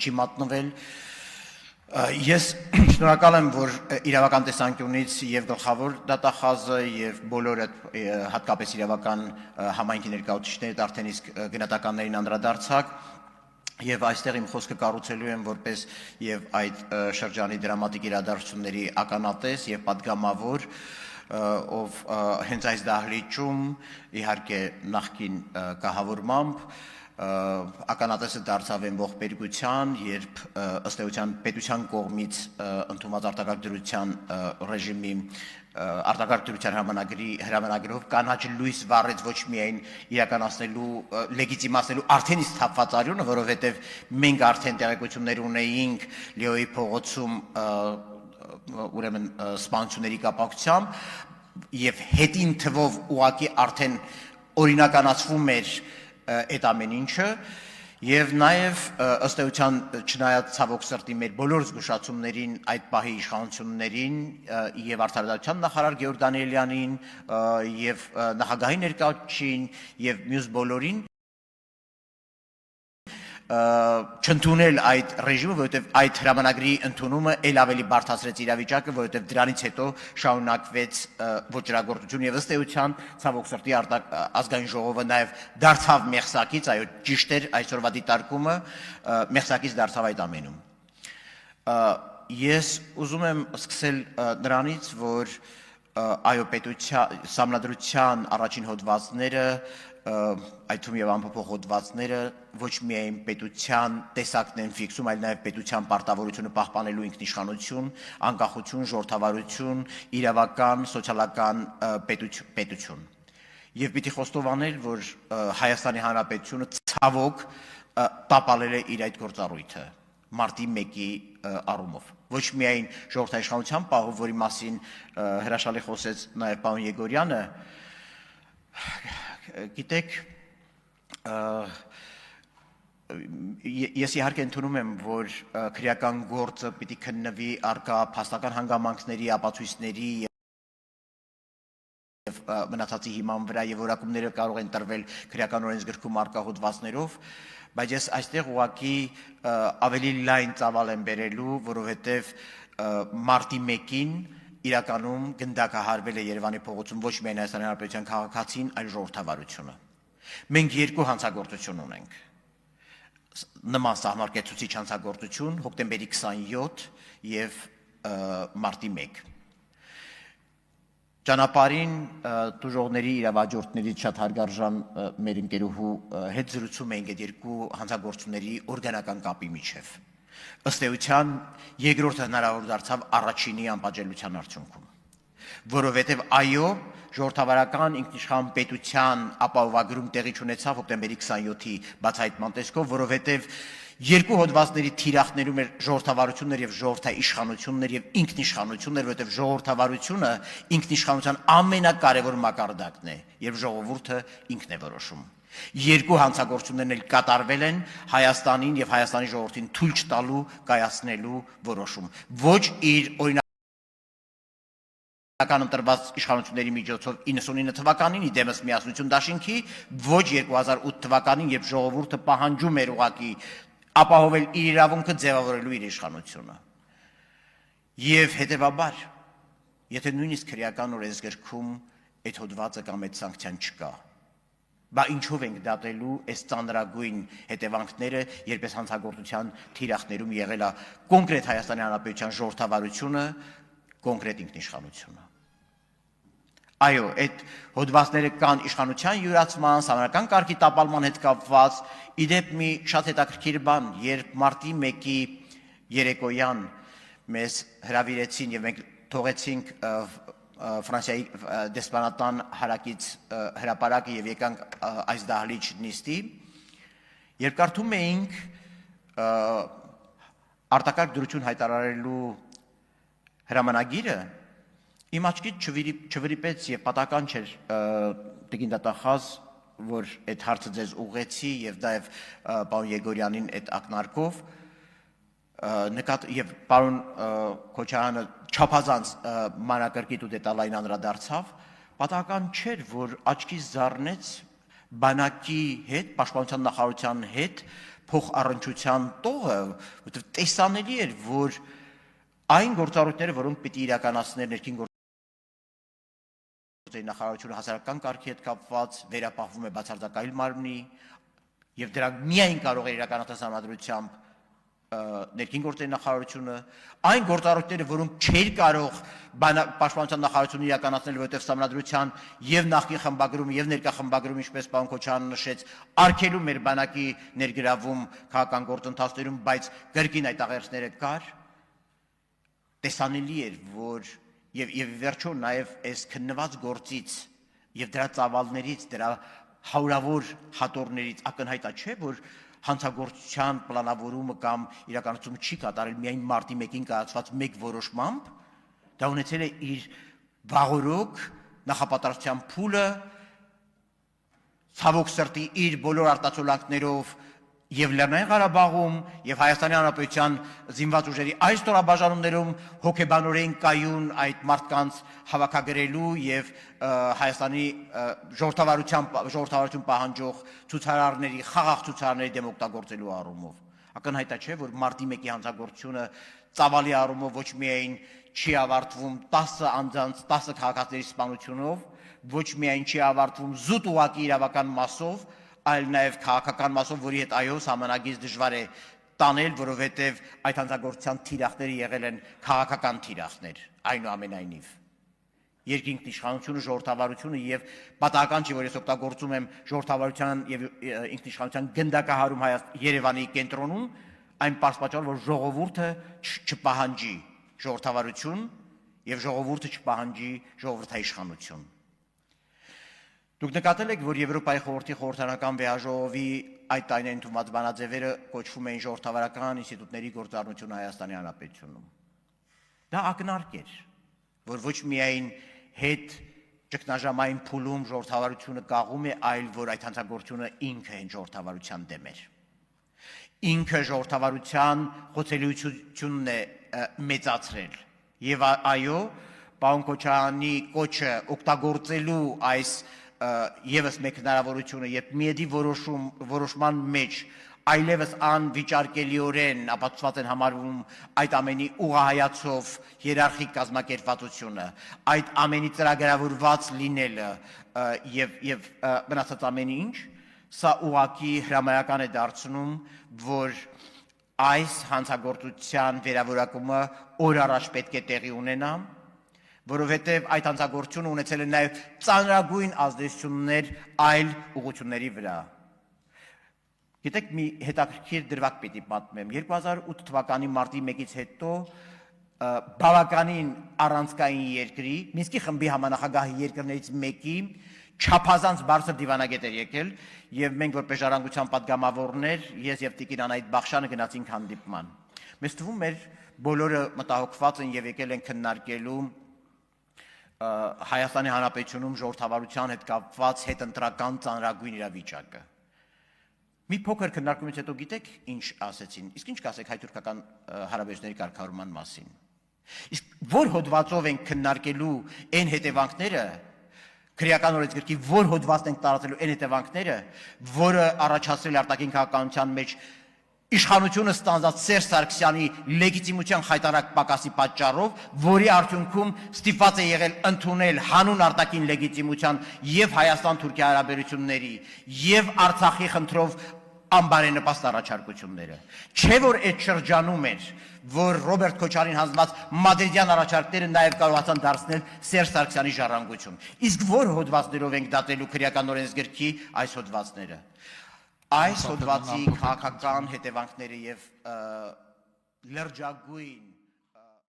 չի մատնվել։ Ես շնորհակալ եմ, որ իրավական տեսանկյունից եւ գլխավոր դատախազը եւ բոլորը հատկապես իրավական համայնքի ներկայացուցիչներդ արդեն իսկ գնահատականներին անդրադարձակ եւ այստեղ իմ խոսքը կառուցելու եմ որպես եւ այդ շրջանի դրամատիկ իրադարձությունների ականատես եւ պատգամավոր, ով հենց այս դահլիճում իհարկե նախկին կահավորմամբ ականատեսը դարձավ են ողբերգության, երբ ըստ էության պետության կողմից ընդունված արտակարգ ռեժիմի արտակարգ հրամանագրով կանաչ լույս վառեց ոչ միայն իրականացնելու, լեգիտիմացնելու արդեն իսկ թափված արյունը, որովհետև մենք արդեն տեղեկություններ ունեինք Լեոյի փողոցում ուրեմն սպանությունների կապակցությամբ եւ հետին թվով ուղղակի արդեն օրինականացվում էր այդ ամեն ինչը եւ նաեւ ըստ էության չնայած ցավոք սրտի մեր բոլոր զգուշացումներին այդ պահի իշխանություններին եւ արդարադատության նախարար Գեորգ Դանիելյանին եւ նախագահի ներկայացուցիչին եւ մյուս բոլորին չընդունել այդ ռեժիմը, որովհետև այդ հրամանագրի ընդունումը ել ավելի բարդացրեց իրավիճակը, որովհետև դրանից հետո շարունակվեց ոճրագործություն եւ ըստ էության ցավոք սրտի ազգային ժողովը նաեւ դարձավ մեղսակից, այո, ճիշտ էր այսօրվա դիտարկումը, մեղսակից դարձավ այդ ամենում։ Ես ուզում եմ սկսել նրանից, որ այո, պետության սահմանադրության առաջին հոդվածները այդ թվում եւ անփոփոխ հոդվածները ոչ միայն պետության տեսակն են ֆիքսում, այլ նաեւ պետության պարտավորությունը պահպանելու ինքնիշխանություն, անկախություն, ժողովրդավարություն, իրավական, սոցիալական պետություն։ Եվ պիտի խոստովանել, որ Հայաստանի Հանրապետությունը ցավոք տապալել է իր այդ գործառույթը մարտի 1-ի առումով։ Ոչ միայն ժողովրդաիշխանության պահով, որի մասին հրաշալի խոսեց նաեւ պարոն Եգորյանը, գիտեք, ես իհարկե ընդունում եմ, որ քրեական գործը պիտի քննվի առկա փաստական հանգամանքների, ապացույցների եւ մնացածի հիման վրա եւ որակումները կարող են տրվել քրեական օրենսգրքում առկա հոդվածներով, բայց ես այստեղ ուղղակի ավելի լայն ծավալ եմ բերելու, որովհետեւ մարտի 1-ին իրականում գնդակահարվել է Երևանի փողոցում ոչ միայն Հայաստանի Հանրապետության քաղաքացին, այլ ժողովրդավարությունը։ Մենք երկու հանցագործություն ունենք։ Նման սահմարկեցուցիչ հանցագործություն հոկտեմբերի 27 եւ մարտի 1։ Ճանապարհին դժողների իրավաճորտներից շատ հարգարժան մեր ընկերուհու հետ զրուցում էինք այդ երկու հանցագործությունների օրգանական կապի միջև։ Ըստ էության երկրորդը հնարավոր դարձավ առաջինի անպատժելիության արդյունքում, որովհետև այո, ժողովրդավարական ինքնիշխան պետության ապահովագրում տեղի ունեցավ հոկտեմբերի 27-ի բացահայտման տեսքով, որովհետև երկու հոդվածների թիրախներում էր ժողովրդավարություններ եւ ժողովրդաիշխանություններ եւ ինքնիշխանություններ, որովհետև ժողովրդավարությունը ինքնիշխանության ամենակարևոր մակարդակն է, եւ ժողովուրդը ինքն է որոշում։ Երկու հանցագործություններն էլ կատարվել են Հայաստանին եւ Հայաստանի ժողովրդին թույլ չտալու կայացնելու որոշում։ Ոչ իր օրինական ընտրված իշխանությունների միջոցով 99 թվականին իդեմս միասնություն դաշինքի, ոչ 2008 թվականին, երբ ժողովուրդը պահանջում էր ուղղակի ապահովել իր իրավունքը ձևավորելու իր իշխանությունը։ Եվ հետեւաբար, եթե նույնիսկ քրեական օրենսգրքում այդ հոդվածը կամ այդ սանկցիան չկա, բա ինչով ենք դատելու այս ծանրագույն հետևանքները, երբ այս հանցագործության թիրախներում եղել է կոնկրետ Հայաստանի Հանրապետության ժողովրդավարությունը, կոնկրետ ինքնիշխանությունը։ Այո, այդ հոդվածները կան իշխանության յուրացման, սահմանական կարգի տապալման հետ կապված, իդեպ մի շատ հետաքրքիր բան, երբ մարտի 1-ի երեկոյան մեզ հրավիրեցին եւ մենք թողեցինք Ֆրանսիայի դեսպանատան հարակից հրապարակը եւ եկանք այս դահլիճ նիստի, երբ կարդում էինք արտակարգ դրություն հայտարարելու հրամանագիրը, իմ աչքից չվրիպեց եւ պատահական չէր տիկին դատախազ, որ այդ հարցը ձեզ ուղղեցի եւ նաեւ պարոն Եգորյանին այդ ակնարկով եւ պարոն Քոչարյանը չափազանց մանրակրկիտ ու դետալային անդրադարձավ, պատահական չէր, որ աչքից զառնեց բանակի հետ, պաշտպանության նախարարության հետ փոխառնչության տողը, որտեղ տեսանելի էր, որ այն գործառույթները, որոնք պիտի իրականացներ ներքին գործերի նախարարությունը հասարակական կարգի հետ կապված, վերապահվում է բացարձակայլ մարմնի, եւ դրանք միայն կարող է իրականացնել համադրությամբ ներքին գործերի նախարարությունը, այն գործառույթները, որոնք չէր կարող պաշտպանության նախարարությունը իրականացնել, որովհետև համադրության եւ նախկին խմբագրումը եւ ներկա խմբագրումը, ինչպես պարոն Քոչարյանը նշեց, արգելում էր բանակի ներգրավում քաղաքական գործընթացներում, բայց գրքին այդ աղերսները կար, տեսանելի էր, որ եւ վերջո նաեւ այս քննված գործից եւ դրա ծավալներից, դրա հարյուրավոր հատորներից ակնհայտ չէ, որ հանցագործության պլանավորումը կամ իրականացումը չի կատարել միայն մարտի 1-ին կայացված մեկ որոշմամբ, դա ունեցել է իր վաղօրոք նախապատրաստության փուլը, ցավոք սրտի իր բոլոր արտացոլանքներով եւ Լեռնային Ղարաբաղում եւ Հայաստանի Հանրապետության զինված ուժերի այս ստորաբաժանումներում հոգեբանորեն կայուն այդ մարդկանց հավաքագրելու եւ Հայաստանի ժողովրդավարություն պահանջող ցուցարարների, խաղաղ ցուցարարների դեմ օգտագործելու առումով։ Ակնհայտ չէ, որ մարտի 1-ի հանցագործությունը ծավալի առումով ոչ միայն չի ավարտվում 10 անձանց 10 քաղաքացիների սպանությունով, ոչ միայն չի ավարտվում զուտ ուղղակի իրավական մասով, այլ նաև քաղաքական մասով, որի հետ այո համանագից դժվար է տանել, որովհետև այդ հանցագործության թիրախները եղել են քաղաքական թիրախներ, այնուամենայնիվ։ Երկինք իշխանությունը, ժողովրդավարությունը եւ պատահական չի, որ ես օգտագործում եմ ժողովրդավարության եւ ինքնիշխանության գնդակահարում Երևանի կենտրոնում, այն պարզ պատճառով, որ ժողովուրդը չպահանջի ժողովրդավարություն եւ ժողովուրդը չպահանջի ժողովրդաիշխանություն։ Դուք նկատել եք, որ Եվրոպայի խորհրդի խորհրդարանական վեհաժողովի այդ տարիներին ընդունված բանաձևերը կոչվում էին ժողովրդավարական ինստիտուտների գործառնությունը Հայաստանի Հանրապետությունում։ Դա ակնարկ էր, որ ոչ միայն հետ ճգնաժամային փուլում ժողովրդավարությունը կաղում է, այլ որ այդ հանցագործությունը ինքը հենց ժողովրդավարության դեմ էր։ Ինքը ժողովրդավարության խոցելիությունն է մեծացրել։ Եվ այո, պարոն Քոչարյանի կոչը օգտագործելու այս եւս մեկ հնարավորությունը, երբ միեդի որոշման մեջ այլևս անվիճարկելիորեն ապացուցված են համարվում այդ ամենի ուղղահայացով հիերարխիկ կազմակերպվածությունը, այդ ամենի ծրագրավորված լինելը եւ մնացած ամեն ինչ, սա ուղղակի հրամայական է դարձնում, որ այս հանցագործության վերավորակումը օր առաջ պետք է տեղի ունենա, որովհետև այդ հանցագործությունը ունեցել է նաև ծանրագույն ազդեցություններ այլ ուղղությունների վրա։ Գիտեք, մի հետաքրքիր դրվագ պիտի պատմեմ։ 2008 թվականի մարտի 1-ից հետո բավականին առանցքային երկրի, Մինսկի խմբի համանախագահ երկրներից մեկի չափազանց բարձր դիվանագետ էր եկել, եւ մենք որպես ժառանգության պատգամավորներ, ես եւ Տիկին Անահիտ Բախշյանը գնացինք հանդիպման։ Մեզ թվում էր բոլորը մտահոգված են եւ եկել են քննարկելու Հայաստանի Հանրապետությունում ժողովրդավարության հետ կապված հետընտրական ծանրագույն իրավիճակը։ Մի փոքր քննարկումից հետո գիտեք ինչ ասեցին, իսկ ինչ կասեք հայ-թուրքական հարաբերությունների կարգավորման մասին։ Իսկ որ հոդվածով են քննարկելու այն հետևանքները, քրեական օրենսգրքի որ հոդվածն են տարածելու այն հետևանքները, որը առաջացրել արտաքին քաղաքականության մեջ իշխանությունը ստանձնած Սերժ Սարգսյանի լեգիտիմության խայտարակ պակասի պատճառով, որի արդյունքում ստիպված է եղել ընդունել հանուն արտաքին լեգիտիմության եւ Հայաստան-Թուրքիա հարաբերությունների եւ Արցախի խնդրով անբարենպաստ առաջարկությունները։ Չէ որ այդ շրջանում էր, որ Ռոբերտ Քոչարյանին հանձնված մադրիդյան առաջարկները նաեւ կարողացան դարձնել Սերժ Սարգսյանի ժառանգություն։ Իսկ որ հոդվածներով ենք դատելու քրեական օրենսգրքի այս հոդվածները։ Այս հոդվածի քաղաքական հետևանքները եւ լրջագույն